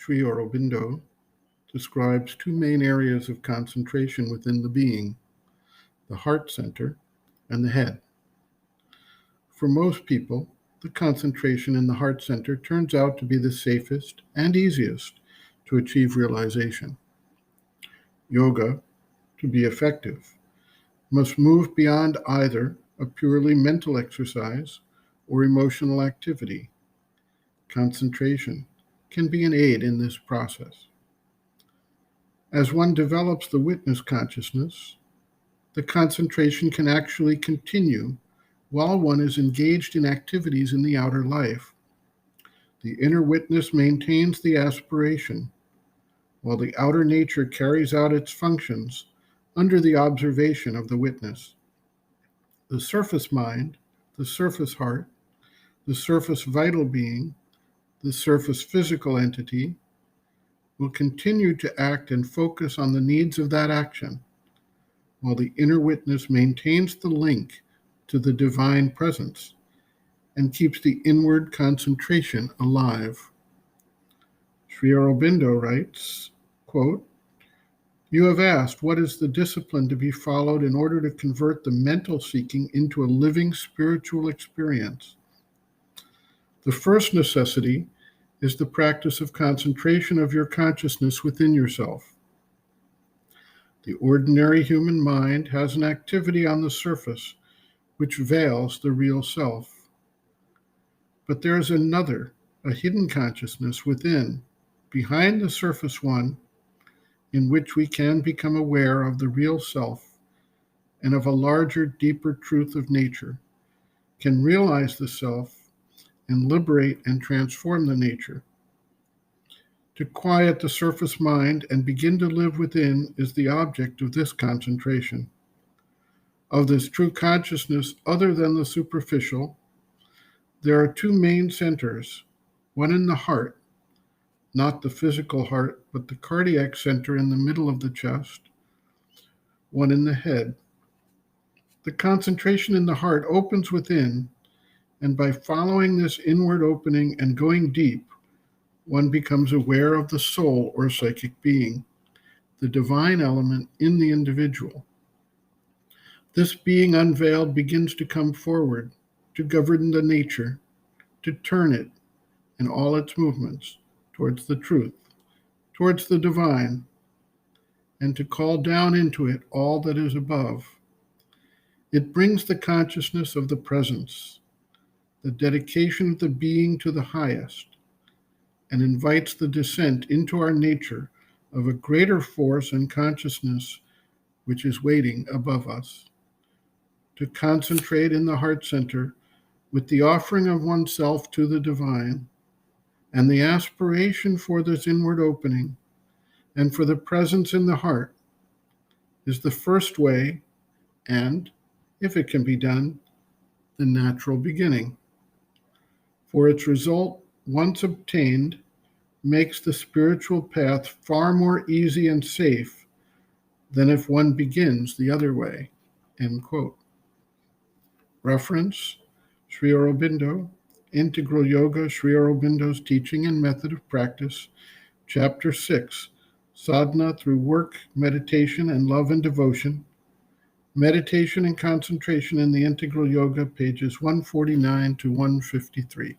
Sri Aurobindo describes two main areas of concentration within the being, the heart center and the head. For most people, the concentration in the heart center turns out to be the safest and easiest to achieve realization. Yoga, to be effective, must move beyond either a purely mental exercise or emotional activity. Concentration can be an aid in this process. As one develops the witness consciousness, the concentration can actually continue while one is engaged in activities in the outer life. The inner witness maintains the aspiration, while the outer nature carries out its functions under the observation of the witness. The surface mind, the surface heart, the surface vital being, the surface physical entity, will continue to act and focus on the needs of that action, while the inner witness maintains the link to the divine presence and keeps the inward concentration alive. Sri Aurobindo writes, quote, "You have asked what is the discipline to be followed in order to convert the mental seeking into a living spiritual experience. The first necessity is the practice of concentration of your consciousness within yourself. The ordinary human mind has an activity on the surface which veils the real self. But there is another, a hidden consciousness within, behind the surface one, in which we can become aware of the real self and of a larger, deeper truth of nature, can realize the self, and liberate and transform the nature. To quiet the surface mind and begin to live within is the object of this concentration. Of this true consciousness other than the superficial, there are two main centers, one in the heart, not the physical heart, but the cardiac center in the middle of the chest, one in the head. The concentration in the heart opens within, and by following this inward opening and going deep, one becomes aware of the soul or psychic being, the divine element in the individual. This being unveiled begins to come forward, to govern the nature, to turn it in all its movements towards the truth, towards the divine, and to call down into it all that is above. It brings the consciousness of the presence, the dedication of the being to the highest, and invites the descent into our nature of a greater force and consciousness which is waiting above us. To concentrate in the heart center with the offering of oneself to the divine and the aspiration for this inward opening and for the presence in the heart is the first way and, if it can be done, the natural beginning. For its result, once obtained, makes the spiritual path far more easy and safe than if one begins the other way." End quote. Reference, Sri Aurobindo, Integral Yoga, Sri Aurobindo's Teaching and Method of Practice, Chapter 6, Sadhana through Work, Meditation, and Love and Devotion, Meditation and Concentration in the Integral Yoga, pages 149 to 153.